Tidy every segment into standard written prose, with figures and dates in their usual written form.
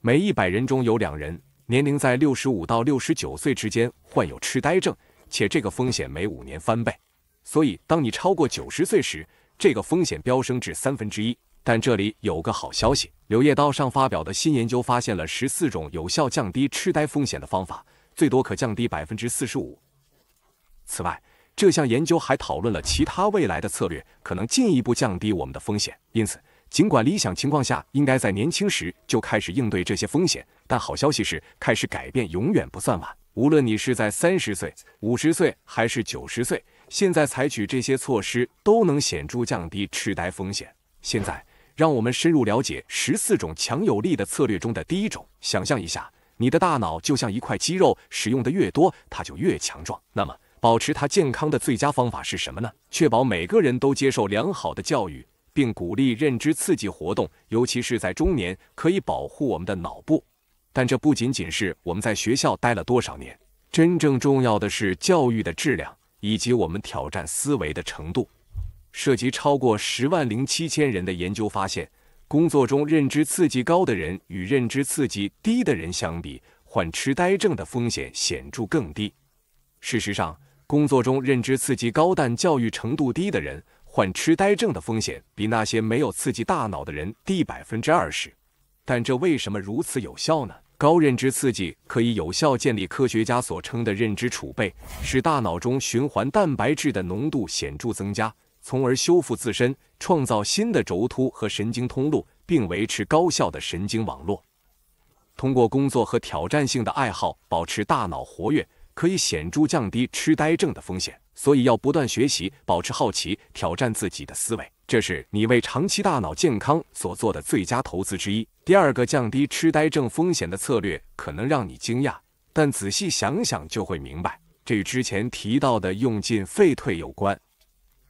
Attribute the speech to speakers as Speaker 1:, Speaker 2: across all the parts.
Speaker 1: 每100人中有2人年龄在65到69岁之间患有痴呆症，且这个风险每5年翻倍。所以，当你超过90岁时，这个风险飙升至1/3。但这里有个好消息，《柳叶刀》上发表的新研究发现了14种有效降低痴呆风险的方法，最多可降低45%。此外，这项研究还讨论了其他未来的策略，可能进一步降低我们的风险。因此，尽管理想情况下应该在年轻时就开始应对这些风险，但好消息是，开始改变永远不算晚。无论你是在30岁、50岁还是90岁，现在采取这些措施都能显著降低痴呆风险。现在，让我们深入了解14种强有力的策略中的第1种。想象一下，你的大脑就像一块肌肉，使用的越多，它就越强壮。那么，保持它健康的最佳方法是什么呢？确保每个人都接受良好的教育，并鼓励认知刺激活动，尤其是在中年，可以保护我们的脑部。但这不仅仅是我们在学校待了多少年，真正重要的是教育的质量以及我们挑战思维的程度。涉及超过10.07万人的研究发现，工作中认知刺激高的人与认知刺激低的人相比，患痴呆症的风险显著更低。事实上，工作中认知刺激高但教育程度低的人，患痴呆症的风险比那些没有刺激大脑的人低20%。但这为什么如此有效呢？高认知刺激可以有效建立科学家所称的认知储备，使大脑中循环蛋白质的浓度显著增加，从而修复自身，创造新的轴突和神经通路，并维持高效的神经网络。通过工作和挑战性的爱好保持大脑活跃，可以显著降低痴呆症的风险。所以要不断学习，保持好奇，挑战自己的思维，这是你为长期大脑健康所做的最佳投资之一。第2个降低痴呆症风险的策略可能让你惊讶，但仔细想想就会明白，这与之前提到的用进废退有关。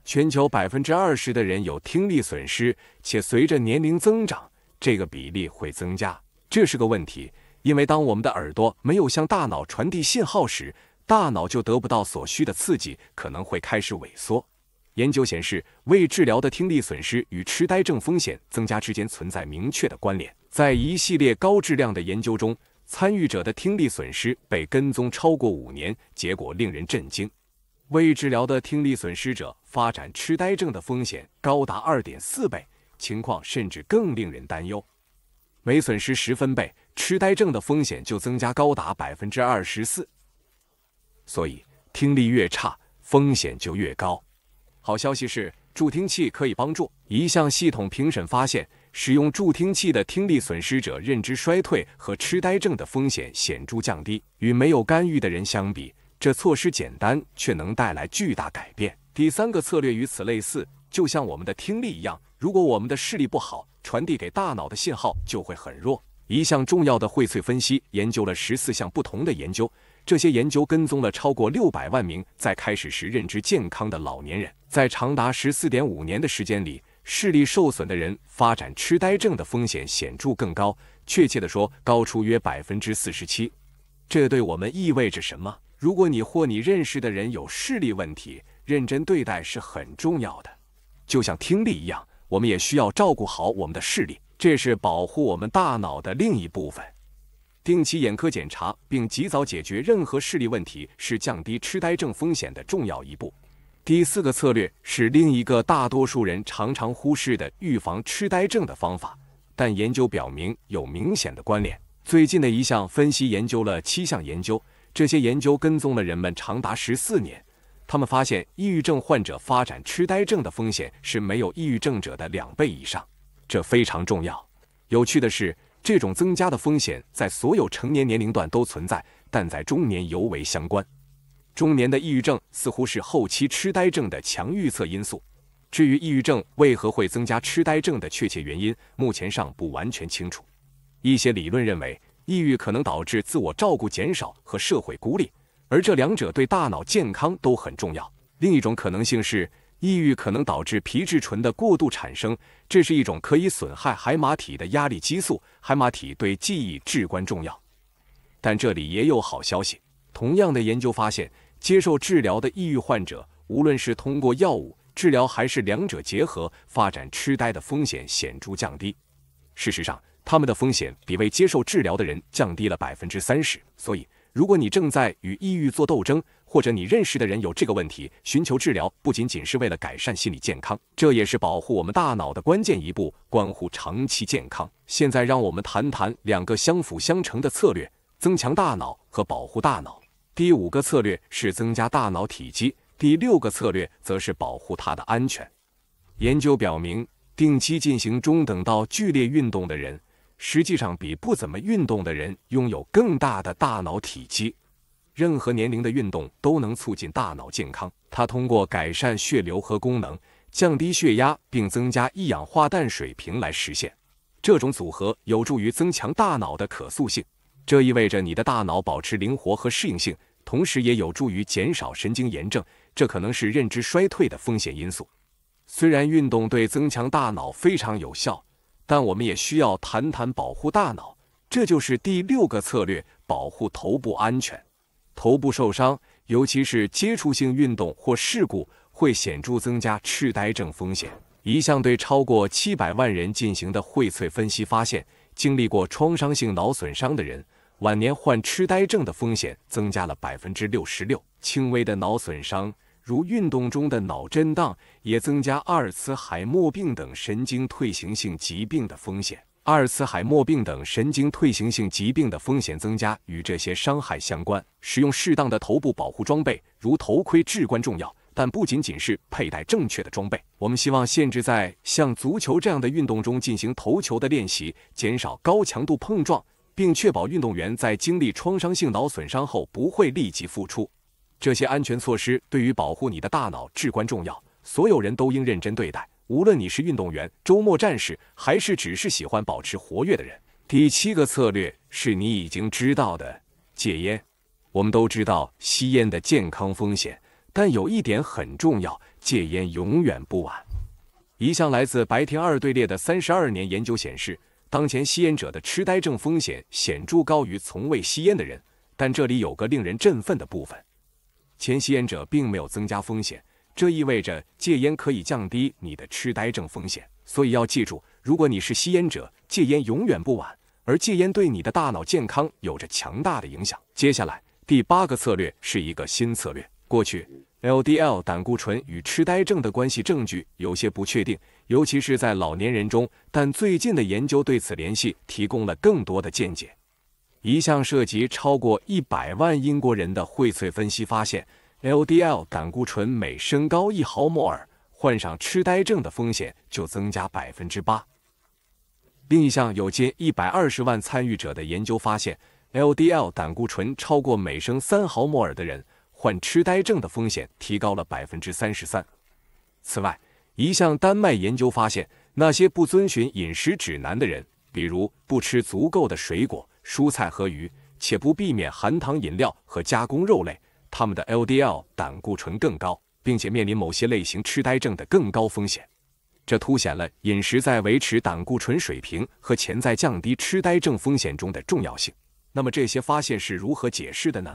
Speaker 1: 全球20%的人有听力损失，且随着年龄增长，这个比例会增加。这是个问题，因为当我们的耳朵没有向大脑传递信号时，大脑就得不到所需的刺激，可能会开始萎缩。研究显示，未治疗的听力损失与痴呆症风险增加之间存在明确的关联。在一系列高质量的研究中，参与者的听力损失被跟踪超过5年，结果令人震惊。未治疗的听力损失者发展痴呆症的风险高达2.4倍，情况甚至更令人担忧。每损失10分贝，痴呆症的风险就增加高达24%。所以，听力越差，风险就越高。好消息是，助听器可以帮助。一项系统评审发现，使用助听器的听力损失者认知衰退和痴呆症的风险显著降低。与没有干预的人相比，这措施简单却能带来巨大改变。第3个策略与此类似，就像我们的听力一样，如果我们的视力不好，传递给大脑的信号就会很弱。一项重要的荟萃分析研究了14项不同的研究，这些研究跟踪了超过600万名在开始时认知健康的老年人。在长达14.5年的时间里，视力受损的人发展痴呆症的风险显著更高，确切地说，高出约47%。这对我们意味着什么？如果你或你认识的人有视力问题，认真对待是很重要的。就像听力一样，我们也需要照顾好我们的视力，这是保护我们大脑的另一部分。定期眼科检查并及早解决任何视力问题是降低痴呆症风险的重要一步。第4个策略是另一个大多数人常常忽视的预防痴呆症的方法，但研究表明有明显的关联。最近的一项分析研究了7项研究，这些研究跟踪了人们长达14年。他们发现，抑郁症患者发展痴呆症的风险是没有抑郁症者的2倍以上，这非常重要。有趣的是，这种增加的风险在所有成年年龄段都存在，但在中年尤为相关。中年的抑郁症似乎是后期痴呆症的强预测因素。至于抑郁症为何会增加痴呆症的确切原因，目前尚不完全清楚。一些理论认为，抑郁可能导致自我照顾减少和社会孤立，而这2者对大脑健康都很重要。另一种可能性是，抑郁可能导致皮质醇的过度产生，这是一种可以损害海马体的压力激素，海马体对记忆至关重要。但这里也有好消息，同样的研究发现，接受治疗的抑郁患者，无论是通过药物治疗还是2者结合，发展痴呆的风险显著降低。事实上，他们的风险比未接受治疗的人降低了30%。所以，如果你正在与抑郁做斗争，或者你认识的人有这个问题，寻求治疗不仅仅是为了改善心理健康，这也是保护我们大脑的关键一步，关乎长期健康。现在让我们谈谈两个相辅相成的策略：增强大脑和保护大脑。第5个策略是增加大脑体积，第6个策略则是保护它的安全。研究表明，定期进行中等到剧烈运动的人，实际上比不怎么运动的人拥有更大的大脑体积。任何年龄的运动都能促进大脑健康，它通过改善血流和功能、降低血压并增加一氧化氮水平来实现。这种组合有助于增强大脑的可塑性，这意味着你的大脑保持灵活和适应性，同时也有助于减少神经炎症，这可能是认知衰退的风险因素。虽然运动对增强大脑非常有效，但我们也需要谈谈保护大脑，这就是第6个策略：保护头部安全。头部受伤，尤其是接触性运动或事故，会显著增加痴呆症风险。一项对超过700万人进行的荟萃分析发现，经历过创伤性脑损伤的人，晚年患痴呆症的风险增加了66%。轻微的脑损伤，如运动中的脑震荡，也增加阿尔茨海默病等神经退行性疾病的风险。阿尔茨海默病等神经退行性疾病的风险增加与这些伤害相关。使用适当的头部保护装备，如头盔至关重要，但不仅仅是佩戴正确的装备。我们希望限制在像足球这样的运动中进行投球的练习，减少高强度碰撞，并确保运动员在经历创伤性脑损伤后不会立即复出。这些安全措施对于保护你的大脑至关重要，所有人都应认真对待。无论你是运动员、周末战士，还是只是喜欢保持活跃的人。第7个策略是你已经知道的：戒烟。我们都知道吸烟的健康风险，但有一点很重要，戒烟永远不晚。一项来自白天2队列的32年研究显示，当前吸烟者的痴呆症风险显著高于从未吸烟的人，但这里有个令人振奋的部分：前吸烟者并没有增加风险。这意味着戒烟可以降低你的痴呆症风险，所以要记住，如果你是吸烟者，戒烟永远不晚，而戒烟对你的大脑健康有着强大的影响。接下来，第8个策略是一个新策略。过去 LDL 胆固醇与痴呆症的关系证据有些不确定，尤其是在老年人中，但最近的研究对此联系提供了更多的见解。一项涉及超过100万英国人的荟萃分析发现，LDL 胆固醇每升高1毫摩尔，患上痴呆症的风险就增加8%。另一项有近120万参与者的研究发现， LDL 胆固醇超过每升3毫摩尔的人，患痴呆症的风险提高了33%。此外，一项丹麦研究发现，那些不遵循饮食指南的人，比如不吃足够的水果、蔬菜和鱼，且不避免含糖饮料和加工肉类，他们的 LDL 胆固醇更高，并且面临某些类型痴呆症的更高风险。这凸显了饮食在维持胆固醇水平和潜在降低痴呆症风险中的重要性。那么这些发现是如何解释的呢？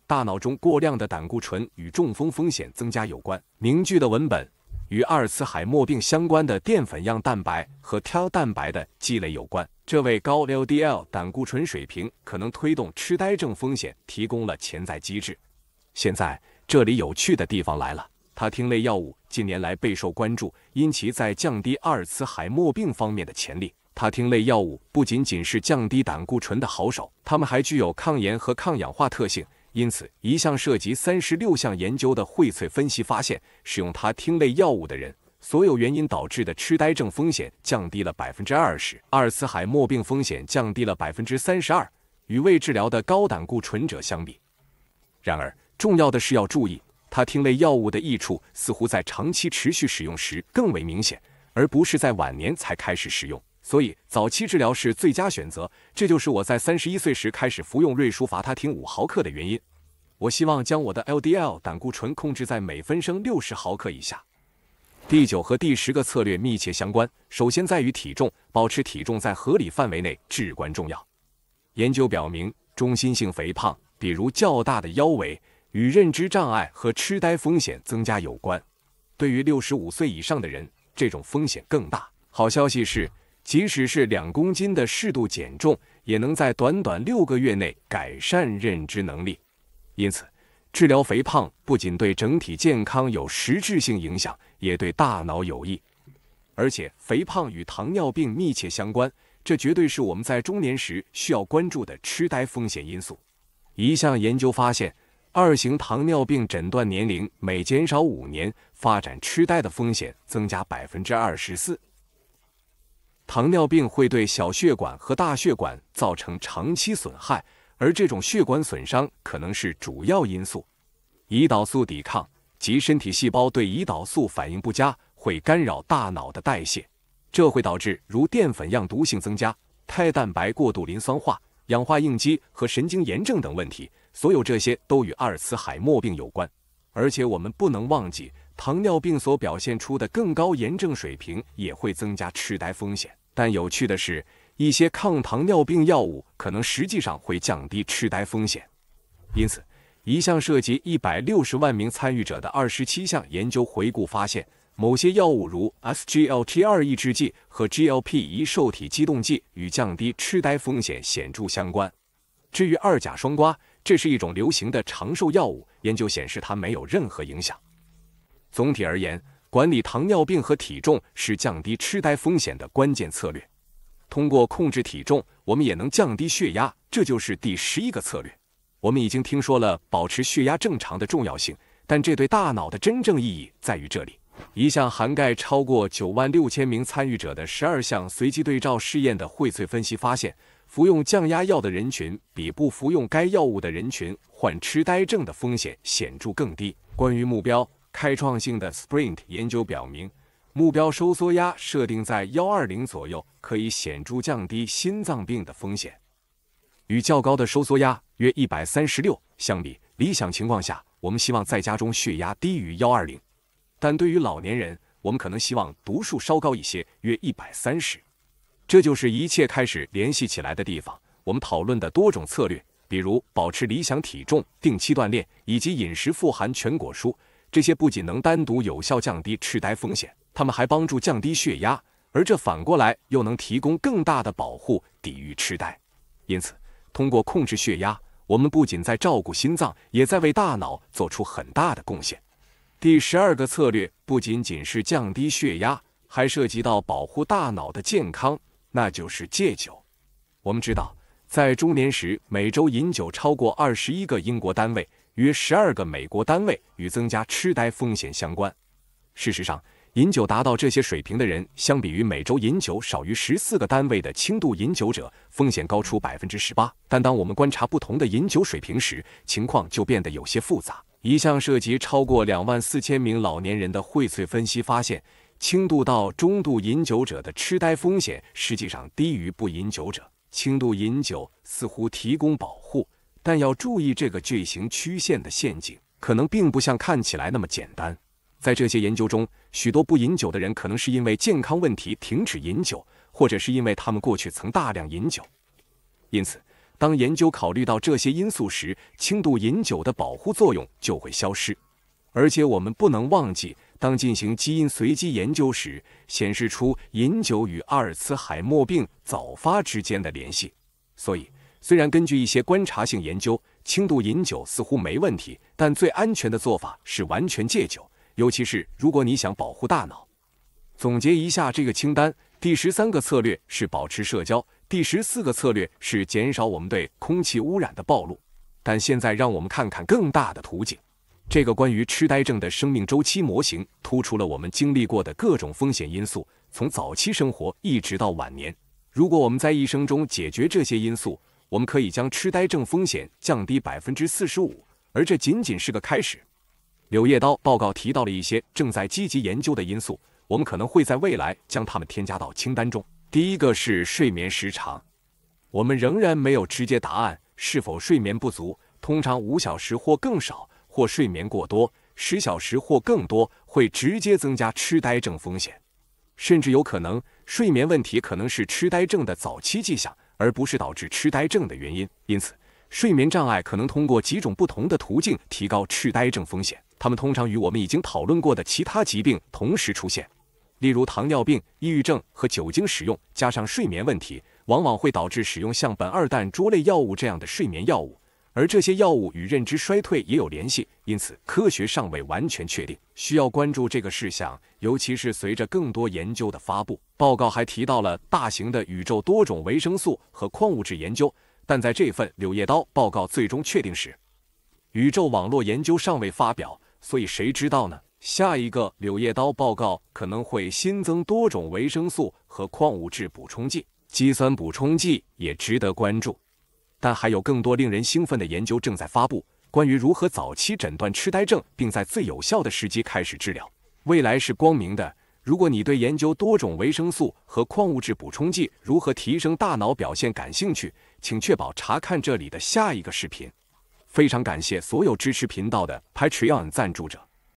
Speaker 1: 大脑中过量的胆固醇与中风风险增加有关。凝聚的文本与阿尔茨海默病相关的淀粉样蛋白和 TAL 蛋白的积累有关。这为高 LDL 胆固醇水平可能推动痴呆症风险提供了潜在机制。现在，这里有趣的地方来了。他汀类药物近年来备受关注，因其在降低阿尔茨海默病方面的潜力。他汀类药物不仅仅是降低胆固醇的好手，它们还具有抗炎和抗氧化特性。因此，一项涉及36项研究的荟萃分析发现，使用他汀类药物的人，所有原因导致的痴呆症风险降低了20%，阿尔茨海默病风险降低了32%，与未治疗的高胆固醇者相比。然而，重要的是要注意，他汀类药物的益处似乎在长期持续使用时更为明显，而不是在晚年才开始使用。所以，早期治疗是最佳选择。这就是我在31岁时开始服用瑞舒伐他汀5毫克的原因。我希望将我的 LDL 胆固醇控制在每分升60毫克以下。第9和第10个策略密切相关。首先在于体重，保持体重在合理范围内至关重要。研究表明，中心性肥胖，比如较大的腰围，与认知障碍和痴呆风险增加有关。对于65岁以上的人，这种风险更大。好消息是，即使是2公斤的适度减重，也能在短短6个月内改善认知能力。因此，治疗肥胖不仅对整体健康有实质性影响，也对大脑有益。而且，肥胖与糖尿病密切相关，这绝对是我们在中年时需要关注的痴呆风险因素。一项研究发现，2型糖尿病诊断年龄每减少5年，发展痴呆的风险增加24%。糖尿病会对小血管和大血管造成长期损害，而这种血管损伤可能是主要因素。胰岛素抵抗及身体细胞对胰岛素反应不佳，会干扰大脑的代谢，这会导致如淀粉样毒性增加、肽蛋白过度磷酸化、氧化应激和神经炎症等问题。所有这些都与阿尔茨海默病有关。而且我们不能忘记，糖尿病所表现出的更高炎症水平也会增加痴呆风险。但有趣的是，一些抗糖尿病药物可能实际上会降低痴呆风险。因此，一项涉及160万名参与者的27项研究回顾发现，某些药物如 SGLT2 抑制剂和 GLP-1 受体激动剂与降低痴呆风险显著相关。至于2甲双胍，这是一种流行的长寿药物，研究显示它没有任何影响。总体而言，管理糖尿病和体重是降低痴呆风险的关键策略。通过控制体重，我们也能降低血压，这就是第11个策略。我们已经听说了保持血压正常的重要性，但这对大脑的真正意义在于这里。一项涵盖超过96000名参与者的12项随机对照试验的荟萃分析发现，服用降压药的人群比不服用该药物的人群患痴呆症的风险显著更低。关于目标，开创性的 SPRINT 研究表明，目标收缩压设定在120左右，可以显著降低心脏病的风险。与较高的收缩压约136相比，理想情况下，我们希望在家中血压低于120。但对于老年人，我们可能希望读数稍高一些，约130。这就是一切开始联系起来的地方。我们讨论的多种策略，比如保持理想体重、定期锻炼以及饮食富含全果蔬，这些不仅能单独有效降低痴呆风险，它们还帮助降低血压，而这反过来又能提供更大的保护，抵御痴呆。因此，通过控制血压，我们不仅在照顾心脏，也在为大脑做出很大的贡献。第12个策略不仅仅是降低血压，还涉及到保护大脑的健康，那就是戒酒。我们知道，在中年时每周饮酒超过21个英国单位，约12个美国单位与增加痴呆风险相关。事实上，饮酒达到这些水平的人，相比于每周饮酒少于14个单位的轻度饮酒者，风险高出18%。但当我们观察不同的饮酒水平时，情况就变得有些复杂。一项涉及超过24000名老年人的荟萃分析发现，轻度到中度饮酒者的痴呆风险实际上低于不饮酒者。轻度饮酒似乎提供保护，但要注意这个巨型曲线的陷阱，可能并不像看起来那么简单。在这些研究中，许多不饮酒的人可能是因为健康问题停止饮酒，或者是因为他们过去曾大量饮酒。因此，当研究考虑到这些因素时，轻度饮酒的保护作用就会消失。而且我们不能忘记，当进行基因随机研究时，显示出饮酒与阿尔茨海默病早发之间的联系。所以，虽然根据一些观察性研究，轻度饮酒似乎没问题，但最安全的做法是完全戒酒，尤其是如果你想保护大脑。总结一下这个清单，第13个策略是保持社交，第14个策略是减少我们对空气污染的暴露。但现在让我们看看更大的图景。这个关于痴呆症的生命周期模型突出了我们经历过的各种风险因素，从早期生活一直到晚年。如果我们在一生中解决这些因素，我们可以将痴呆症风险降低45%，而这仅仅是个开始。柳叶刀报告提到了一些正在积极研究的因素，我们可能会在未来将它们添加到清单中。第一个是睡眠时长，我们仍然没有直接答案，是否睡眠不足，通常5小时或更少，或睡眠过多10小时或更多，会直接增加痴呆症风险。甚至有可能，睡眠问题可能是痴呆症的早期迹象，而不是导致痴呆症的原因。因此，睡眠障碍可能通过几种不同的途径提高痴呆症风险，它们通常与我们已经讨论过的其他疾病同时出现。例如糖尿病、抑郁症和酒精使用，加上睡眠问题，往往会导致使用像苯二氮卓类药物这样的睡眠药物，而这些药物与认知衰退也有联系，因此科学尚未完全确定，需要关注这个事项，尤其是随着更多研究的发布。报告还提到了大型的宇宙多种维生素和矿物质研究，但在这份柳叶刀报告最终确定时，宇宙网络研究尚未发表，所以谁知道呢？下一个柳叶刀报告可能会新增多种维生素和矿物质补充剂，肌酸补充剂也值得关注。但还有更多令人兴奋的研究正在发布，关于如何早期诊断痴呆症，并在最有效的时机开始治疗。未来是光明的。如果你对研究多种维生素和矿物质补充剂如何提升大脑表现感兴趣，请确保查看这里的下一个视频。非常感谢所有支持频道的 Patreon 赞助者。